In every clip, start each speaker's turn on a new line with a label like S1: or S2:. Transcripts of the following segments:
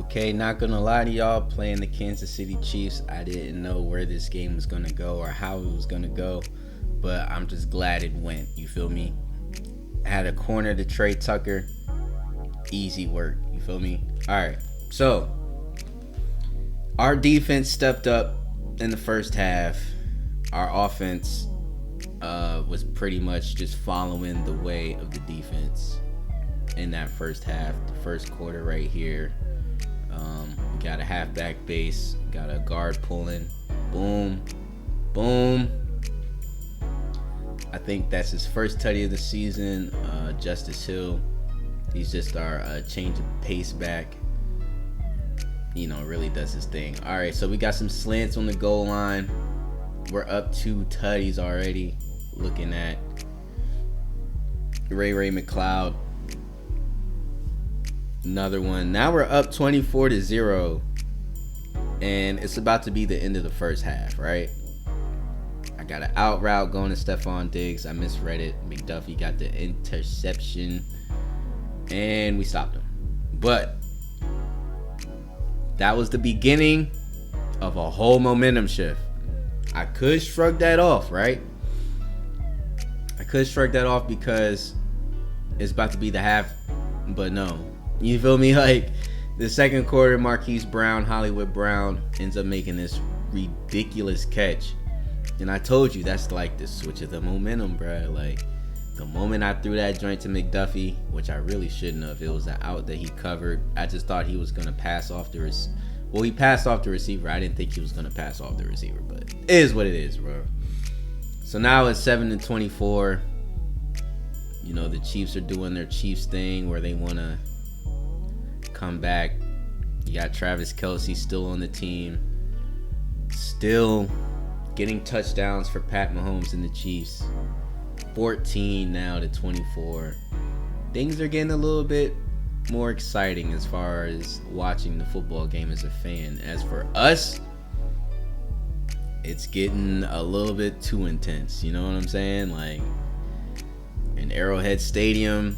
S1: Okay, not gonna lie to y'all, playing the Kansas City Chiefs, I didn't know where this game was gonna go or how it was gonna go, but I'm just glad it went. You feel me? I had a corner to Trey Tucker, easy work. You feel me? All right, so our defense stepped up in the first half. Our offense was pretty much just following the way of the defense in that first half. The first quarter right here. We got a halfback base, got a guard pulling, boom, boom. I think that's his first tutty of the season. Justice Hill, he's just our change of pace back. You know, really does his thing. All right, so we got some slants on the goal line. We're up 2 tutties already. Looking at Ray McLeod. Another one. Now we're up 24-0, and it's about to be the end of the first half, right? I got an out route going to Stephon Diggs. I misread it. McDuffie got the interception, and we stopped him. But that was the beginning of a whole momentum shift. I could shrug that off, right? I could shrug that off because it's about to be the half, but no. You feel me? Like, the second quarter, Marquise Brown, Hollywood Brown, ends up making this ridiculous catch. And I told you, that's like the switch of the momentum, bro. Like, the moment I threw that joint to McDuffie, which I really shouldn't have. It was an out that he covered. I just thought he was going to pass off the receiver. Well, he passed off the receiver. I didn't think he was going to pass off the receiver, but it is what it is, bro. So now it's 7-24. You know, the Chiefs are doing their Chiefs thing where they want to come back. You got Travis Kelce still on the team, still getting touchdowns for Pat Mahomes and the Chiefs. 14 now to 24. Things are getting a little bit more exciting as far as watching the football game as a fan. As for us, it's getting a little bit too intense. You know what I'm saying? Like, in Arrowhead Stadium,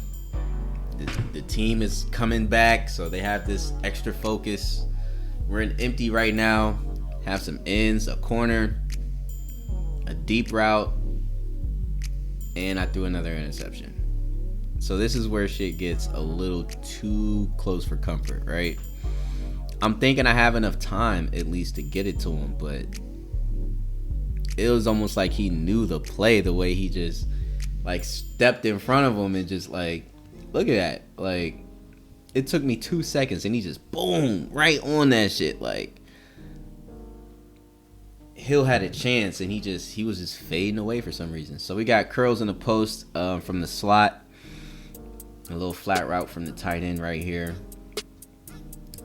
S1: the team is coming back, so they have this extra focus. We're in empty right now. Have some ends, a corner, a deep route, and I threw another interception. So this is where shit gets a little too close for comfort, right? I'm thinking I have enough time at least to get it to him, but it was almost like he knew the play, the way he just like stepped in front of him and just like, look at that. Like, it took me 2 seconds and he just boom right on that shit. Like, Hill had a chance and he was just fading away for some reason. So we got curls in the post from the slot. A little flat route from the tight end right here.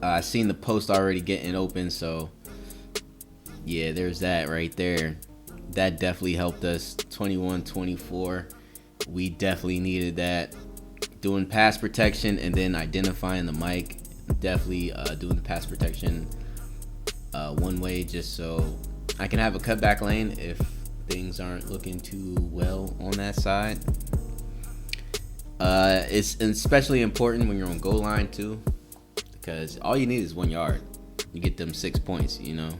S1: I seen the post already getting open, so yeah, there's that right there. That definitely helped us. 21-24. We definitely needed that. Doing pass protection and then identifying the mic. Definitely doing the pass protection one way just so I can have a cutback lane if things aren't looking too well on that side. It's especially important when you're on goal line too, because all you need is 1 yard. You get them 6 points, you know.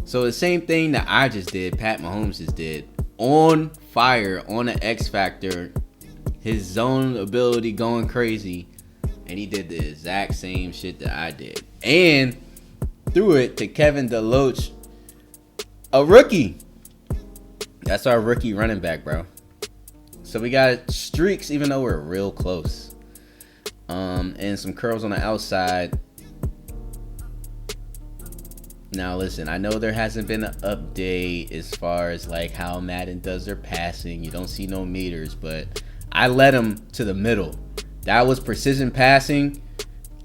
S1: So the same thing that I just did, Pat Mahomes just did. On fire, on an X Factor, his zone ability going crazy, and he did the exact same shit that I did. And threw it to Kevin DeLoach, a rookie. That's our rookie running back, bro. So we got streaks, even though we're real close. And some curls on the outside. Now listen, I know there hasn't been an update as far as like how Madden does their passing. You don't see no meters, but I led him to the middle. That was precision passing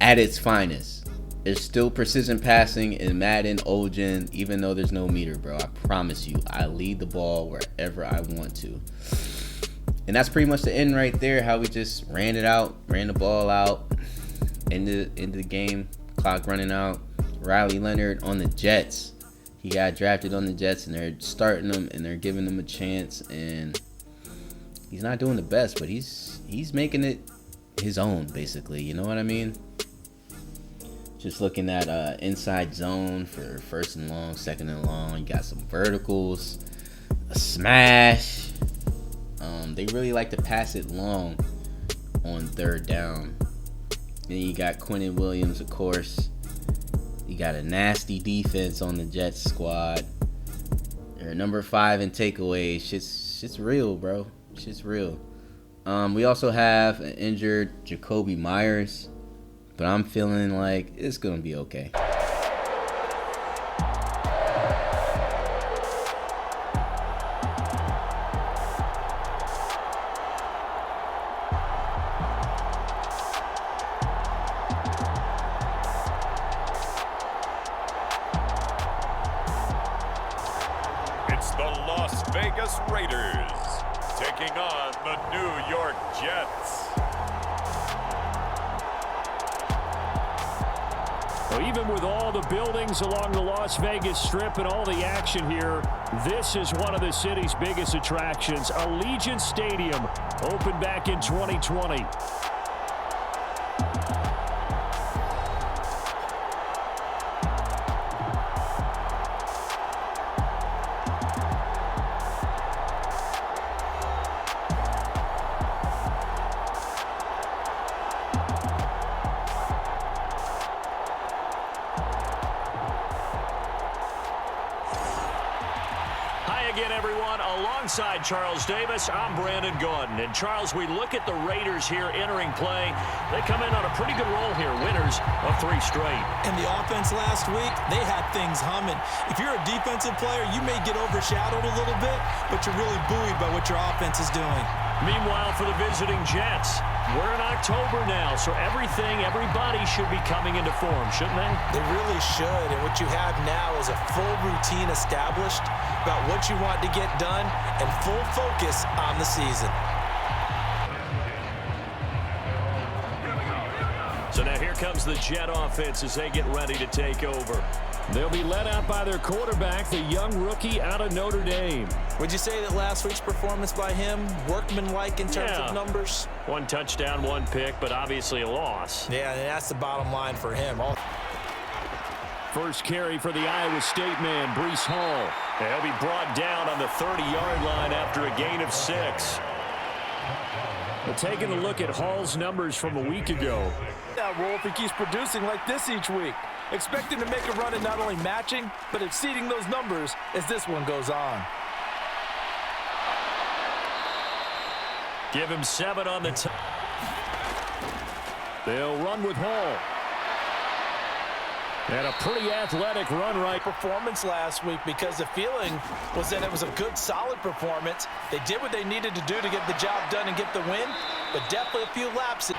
S1: at its finest. It's still precision passing in Madden, old gen, even though there's no meter, bro. I promise you, I lead the ball wherever I want to. And that's pretty much the end right there, how we just ran the ball out, into the game, clock running out. Riley Leonard on the Jets. He got drafted on the Jets, and they're starting him, and they're giving him a chance, and he's not doing the best, but he's making it his own, basically. You know what I mean? Just looking at inside zone for first and long, second and long. You got some verticals, a smash. They really like to pass it long on third down. Then you got Quinnen Williams, of course. You got a nasty defense on the Jets squad. They're number 5 in takeaways. Shit's real, bro. Shit's real. We also have an injured Jacoby Myers, but I'm feeling like it's gonna be okay.
S2: It's the Las Vegas Raiders taking on the New York Jets.
S3: Well, even with all the buildings along the Las Vegas Strip and all the action here, this is one of the city's biggest attractions. Allegiant Stadium opened back in 2020.
S4: Again, everyone, alongside Charles Davis, I'm Brandon Gordon. And Charles, we look at the Raiders here entering play. They come in on a pretty good roll here, winners of 3 straight.
S5: And the offense last week, they had things humming. If you're a defensive player, you may get overshadowed a little bit, but you're really buoyed by what your offense is doing.
S4: Meanwhile, for the visiting Jets, we're in October now, so everybody should be coming into form, shouldn't they?
S5: They really should, and what you have now is a full routine established about what you want to get done and full focus on the season.
S4: So now here comes the Jet offense as they get ready to take over.
S3: They'll be led out by their quarterback, the young rookie out of Notre Dame.
S5: Would you say that last week's performance by him, workmanlike in terms of numbers?
S4: 1 touchdown, 1 pick, but obviously a loss.
S5: Yeah, and that's the bottom line for him.
S3: First carry for the Iowa State man, Breece Hall.
S4: He'll be brought down on the 30-yard line after a gain of 6.
S3: Well, taking a look at Hall's numbers from a week ago.
S6: That role if he keeps producing like this each week. Expect him to make a run and not only matching, but exceeding those numbers as this one goes on.
S4: Give him 7 on the top.
S3: They'll run with Hall. And a pretty athletic run right.
S5: Performance last week because the feeling was that it was a good, solid performance. They did what they needed to do to get the job done and get the win, but definitely a few lapses.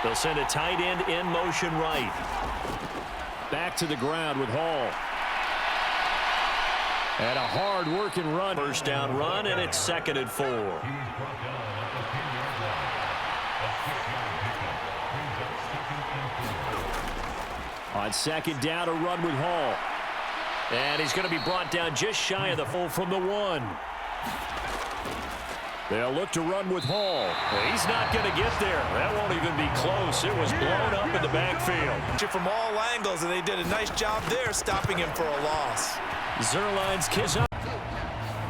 S4: They'll send a tight end in motion right.
S3: Back to the ground with Hall. And a hard-working run.
S4: First down run, and it's 2nd and 4.
S3: On 2nd down, a run with Hall.
S4: And he's going to be brought down just shy of the full from the 1.
S3: They'll look to run with Hall.
S4: He's not going to get there. That won't even be close. It was blown up in the backfield.
S5: From all angles, and they did a nice job there stopping him for a loss.
S4: Zuerlein's kiss up.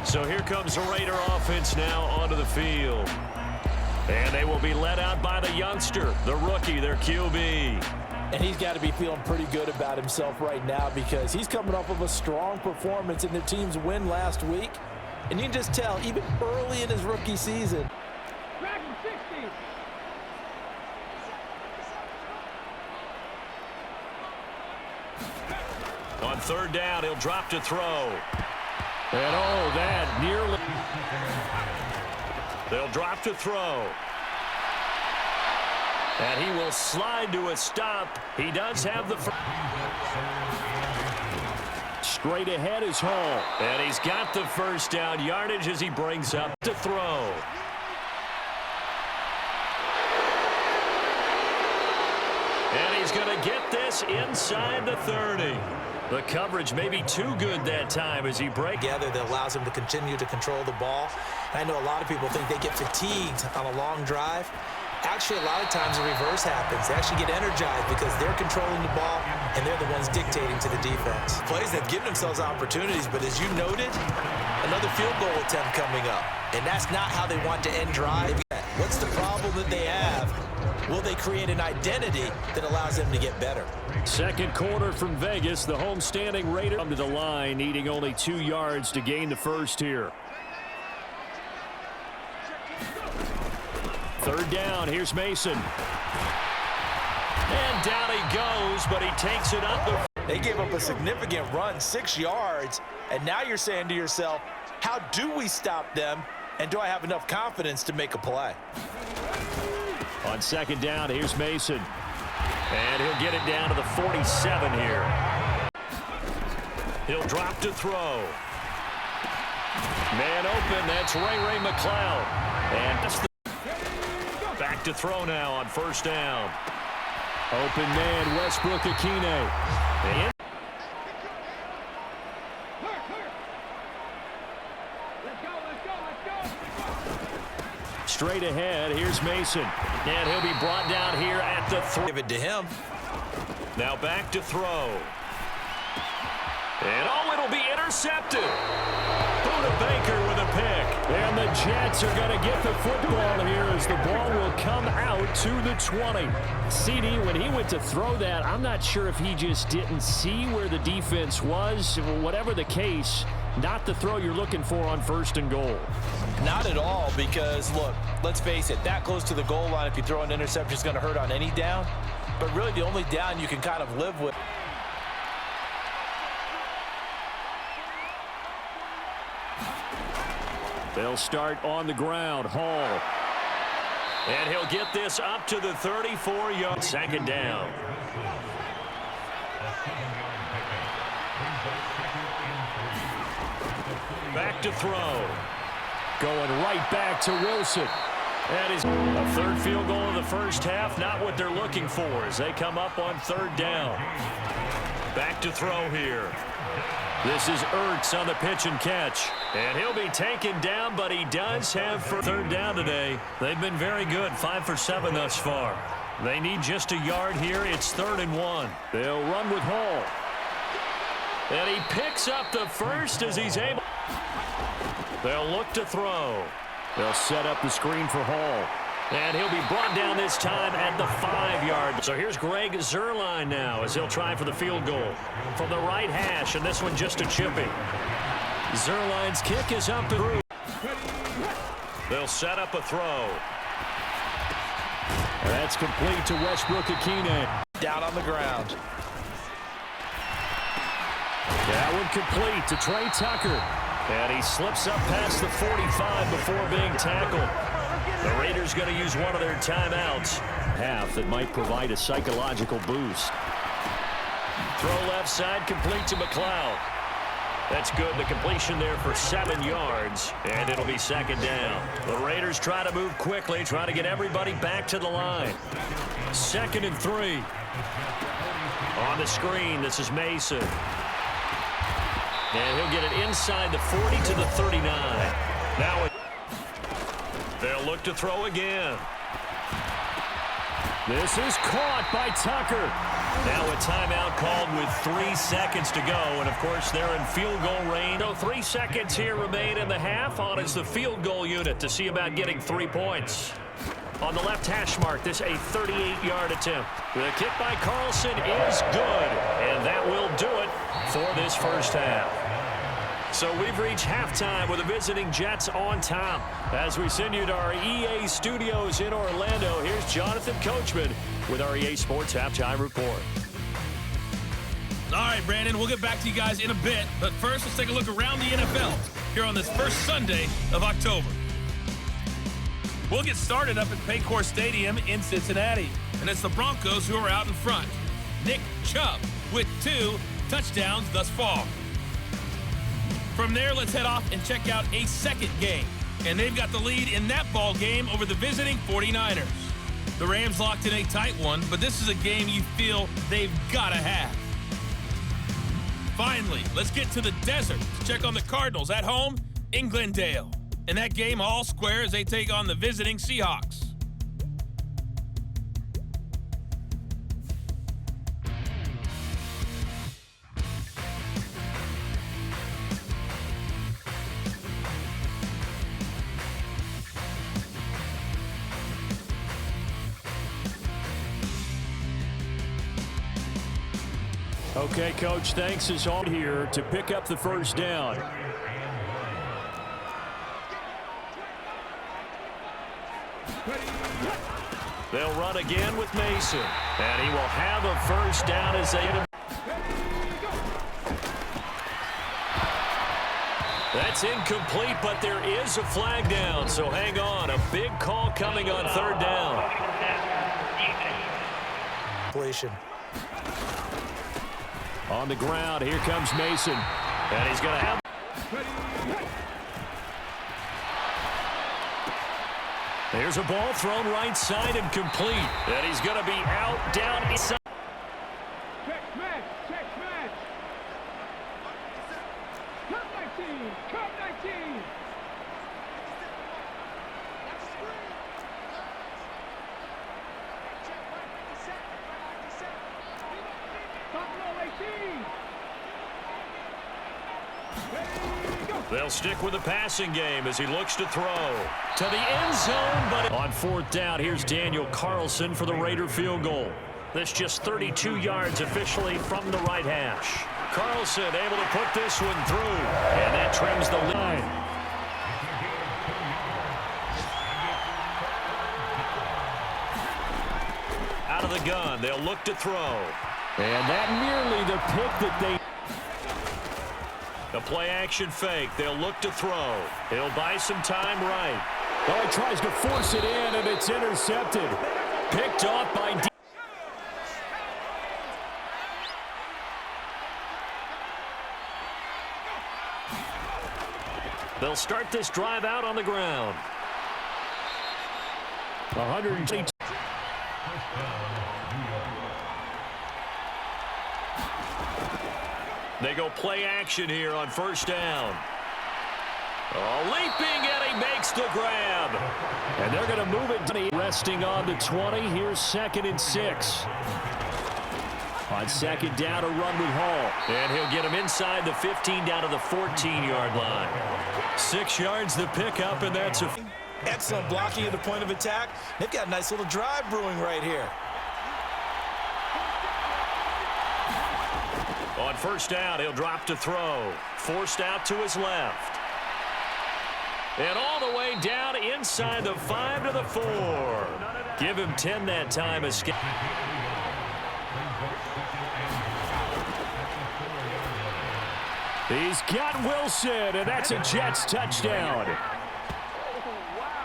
S4: So here comes the Raider offense now onto the field. And they will be led out by the youngster, the rookie, their QB.
S6: And he's got to be feeling pretty good about himself right now because he's coming off of a strong performance in their team's win last week. And you can just tell, even early in his rookie season.
S4: On 3rd down, he'll drop to throw.
S3: And oh, that nearly.
S4: They'll drop to throw. And he will slide to a stop. He does have the
S3: straight ahead is Hall.
S4: And he's got the first down yardage as he brings up to throw. And he's going to get this inside the 30. The coverage may be too good that time as he breaks.
S5: Together that allows him to continue to control the ball. I know a lot of people think they get fatigued on a long drive. Actually, a lot of times the reverse happens. They actually get energized because they're controlling the ball and they're the ones dictating to the defense. Plays that give themselves opportunities, but as you noted, another field goal attempt coming up. And that's not how they want to end drive. What's the problem that they have? Will they create an identity that allows them to get better?
S3: Second quarter from Vegas. The home-standing Raiders come to the line, needing only 2 yards to gain the first here. Third down. Here's Mason. And down he goes, but he takes it up.
S5: They gave up a significant run, 6 yards, and now you're saying to yourself, how do we stop them, and do I have enough confidence to make a play?
S3: On second down, here's Mason. And he'll get it down to the 47 here. He'll drop to throw. Man open, that's Ray McLeod. And that's the back to throw now on first down. Open man, Westbrook Akine. Straight ahead, here's Mason. And he'll be brought down here at the
S5: Give it to him.
S3: Now back to throw. And oh, it'll be intercepted. Buda Baker with a pick. And the Jets are going to get the football here as the ball will come out to the 20. CD, when he went to throw that, I'm not sure if he just didn't see where the defense was. Whatever the case, not the throw you're looking for on first and goal.
S5: Not at all, because, look, let's face it, that close to the goal line, if you throw an interception, is going to hurt on any down. But really, the only down you can kind of live with.
S3: They'll start on the ground. Hall. And he'll get this up to the 34-yard. Second down. Back to throw. Going right back to Wilson. That is a third field goal of the first half. Not what they're looking for as they come up on third down. Back to throw here. This is Ertz on the pitch and catch. And he'll be taken down, but he does have for third down today. They've been very good, 5 for 7 thus far. They need just a yard here. It's 3rd and 1. They'll run with Hall. And he picks up the first as he's able. They'll look to throw. They'll set up the screen for Hall. And he'll be brought down this time at the 5-yard. So here's Greg Zuerlein now as he'll try for the field goal from the right hash, and this one just a chipping. Zuerlein's kick is up and through. They'll set up a throw. That's complete to Westbrook Akine.
S5: Down on the ground.
S3: That one complete to Trey Tucker. And he slips up past the 45 before being tackled. The Raiders going to use one of their timeouts. Half that might provide a psychological boost. Throw left side, complete to McLeod. That's good. The completion there for 7 yards. And it'll be second down. The Raiders try to move quickly, try to get everybody back to the line. 2nd and 3. On the screen, this is Mason. And he'll get it inside the 40 to the 39. Now they'll look to throw again. This is caught by Tucker. Now a timeout called with 3 seconds to go. And, of course, they're in field goal range. So 3 seconds here remain in the half. On is the field goal unit to see about getting 3 points. On the left hash mark, this a 38-yard attempt. The kick by Carlson is good. And that will do it for this first half. So we've reached halftime with the visiting Jets on top. As we send you to our EA studios in Orlando, here's Jonathan Coachman with our EA Sports Halftime Report.
S7: All right, Brandon, we'll get back to you guys in a bit. But first, let's take a look around the NFL here on this first Sunday of October. We'll get started up at Paycor Stadium in Cincinnati. And it's the Broncos who are out in front. Nick Chubb with 2 touchdowns thus far. From there, let's head off and check out a second game. And they've got the lead in that ball game over the visiting 49ers. The Rams locked in a tight one, but this is a game you feel they've got to have. Finally, let's get to the desert to check on the Cardinals at home in Glendale. And that game all square as they take on the visiting Seahawks.
S3: Okay, Coach, thanks is on here to pick up the first down.
S4: They'll run again with Mason. And he will have a first down as they... That's incomplete, but there is a flag down, so hang on. A big call coming on third down.
S5: Completion.
S3: On the ground, here comes Mason.
S4: And he's going to have... There's a ball thrown right side and complete. And he's going to be out, down, inside.
S8: Check match, check match. Cut 19, cut 19.
S4: They'll stick with the passing game as he looks to throw to the end zone. But on fourth down, here's Daniel Carlson for the Raider field goal. That's just 32 yards officially from the right hash. Carlson able to put this one through, and that trims the line. Out of the gun, they'll look to throw.
S3: And that nearly the pick that they...
S4: The play-action fake. They'll look to throw. He'll buy some time right.
S3: Oh, he tries to force it in, and it's intercepted.
S4: Picked off by... They'll start this drive out on the ground.
S3: 120.
S4: They go play action here on first down. Oh, leaping, and he makes the grab.
S3: And they're going to move it. Resting on the 20. Here's 2nd and 6. On second down, a run with Hall.
S4: And he'll get him inside the 15 down to the 14-yard line. 6 yards the pickup, and that's a...
S5: Excellent blocking at the point of attack. They've got a nice little drive brewing right here.
S4: On first down, he'll drop to throw. Forced out to his left. And all the way down inside the 5 to the 4. Give him 10 that time. Escape.
S3: He's got Wilson, and that's a Jets touchdown.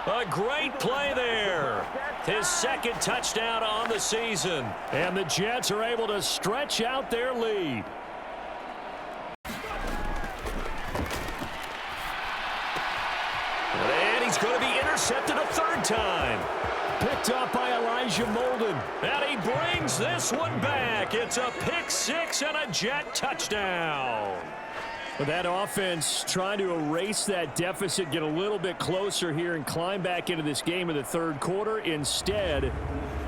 S4: A great play there. His 2nd touchdown on the season.
S3: And the Jets are able to stretch out their lead.
S4: And he's going to be intercepted a 3rd time.
S3: Picked up by Elijah Molden.
S4: And he brings this one back. It's a pick 6 and a Jet touchdown.
S3: But that offense trying to erase that deficit, get a little bit closer here and climb back into this game in the 3rd quarter. Instead,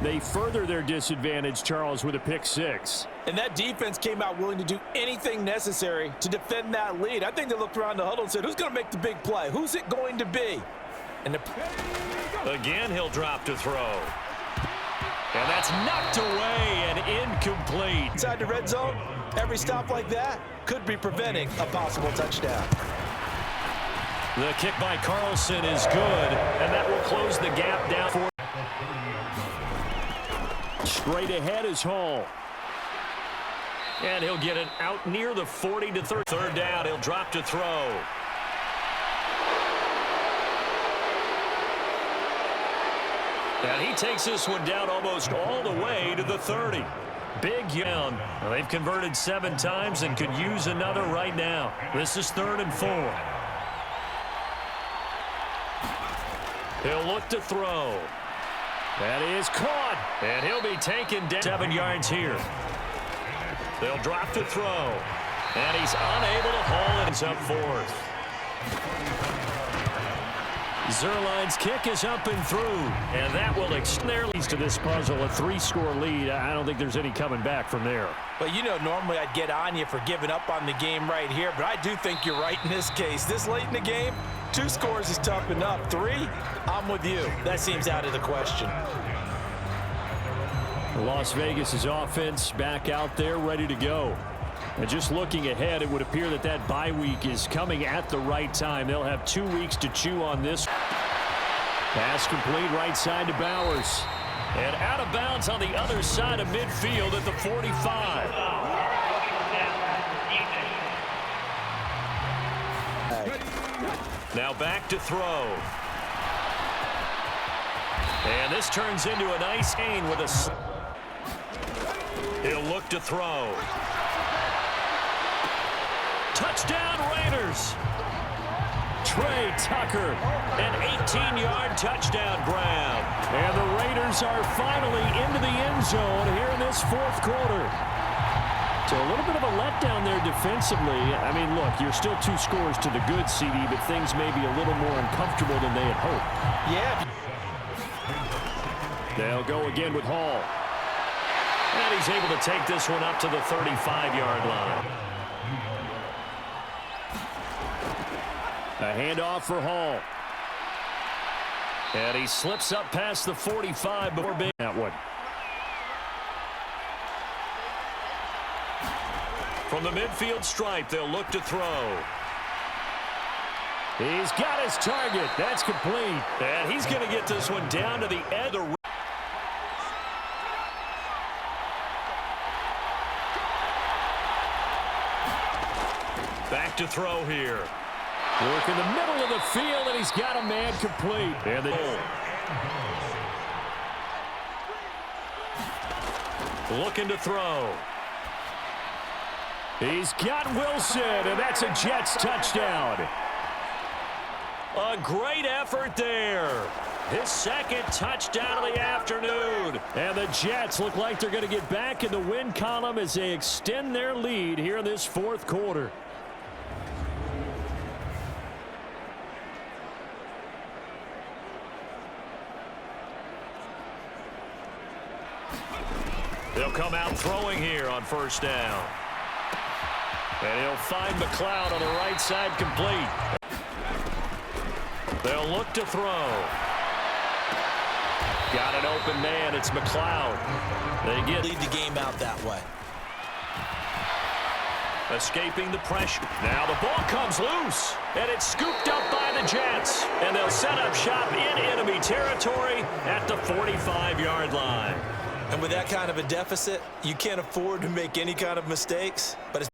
S3: they further their disadvantage, Charles, with a pick 6.
S6: And that defense came out willing to do anything necessary to defend that lead. I think they looked around the huddle and said, who's going to make the big play? Who's it going to be? And
S4: again, he'll drop to throw. And that's knocked away and incomplete.
S6: Inside the red zone, every stop like that could be preventing a possible touchdown.
S4: The kick by Carlson is good, and that will close the gap down for...
S3: Straight ahead is Hall.
S4: And he'll get it out near the 40 to 30. 3rd down, he'll drop to throw. And he takes this one down almost all the way to the 30. Big down. Well, they've converted 7 times and could use another right now. This is 3rd and 4. He'll look to throw.
S3: That is caught.
S4: And he'll be taken down 7 yards here. They'll drop to throw. And he's unable to haul it. It's up 4th. Zerline's kick is up and through, and that will extend their lead to this puzzle. A 3-score lead. I don't think there's any coming back from there.
S6: But, you know, normally I'd get on you for giving up on the game right here, but I do think you're right in this case. This late in the game, 2 scores is tough enough. 3, I'm with you. That seems out of the question.
S3: Las Vegas' offense back out there ready to go. And just looking ahead, it would appear that that bye week is coming at the right time. They'll have 2 weeks to chew on this. Pass complete right side to Bowers. And out of bounds on the other side of midfield at the 45. Now back to throw. And this turns into a nice gain with a... He'll look to throw. Touchdown Raiders. Trey Tucker, an 18-yard touchdown grab. And the Raiders are finally into the end zone here in this fourth quarter. So a little bit of a letdown there defensively. I mean, look, you're still 2 scores to the good, CD, but things may be a little more uncomfortable than they had hoped.
S5: Yeah.
S3: They'll go again with Hall. And he's able to take this one up to the 35-yard line. A handoff for Hall. And he slips up past the 45 before being that one. From the midfield stripe, they'll look to throw. He's got his target. That's complete. And he's going to get this one down to the edge. Back to throw here. Work in the middle of the field, and he's got a man complete. And the looking to throw. He's got Wilson, and that's a Jets touchdown. A great effort there. His second touchdown of the afternoon. And the Jets look like they're going to get back in the win column as they extend their lead here in this fourth quarter. They'll come out throwing here on first down. And he'll find McLeod on the right side complete. They'll look to throw. Got an open man. It's McLeod. They get
S5: Lead the game out that way.
S3: escaping the pressure. Now the ball comes loose, and it's scooped up by the Jets. And they'll set up shop in enemy territory at the 45-yard line.
S5: And with that kind of a deficit, you can't afford to make any kind of mistakes. But it's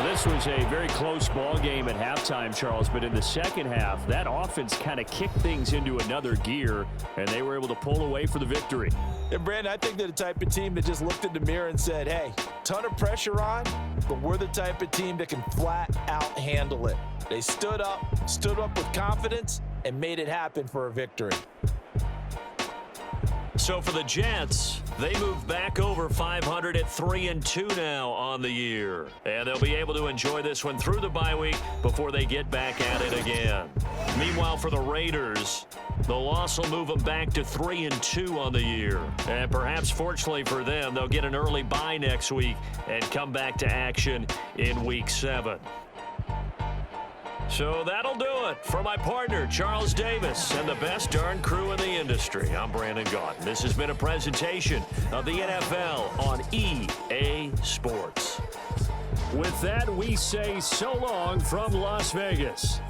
S3: This was a very close ball game at halftime, Charles, but in the second half, that offense kind of kicked things into another gear, and they were able to pull away for the victory.
S6: Yeah, Brandon, I think they're the type of team that just looked in the mirror and said, hey, ton of pressure on, but we're the type of team that can flat out handle it. They stood up with confidence, and made it happen for a victory.
S3: So for the Jets, they move back over 500 at 3-2 now on the year. And they'll be able to enjoy this one through the bye week before they get back at it again. Meanwhile, for the Raiders, the loss will move them back to 3-2 on the year. And perhaps fortunately for them, they'll get an early bye next week and come back to action in Week 7. So that'll do it for my partner, Charles Davis, and the best darn crew in the industry. I'm Brandon Gaudin. This has been a presentation of the NFL on EA Sports. With that, we say so long from Las Vegas.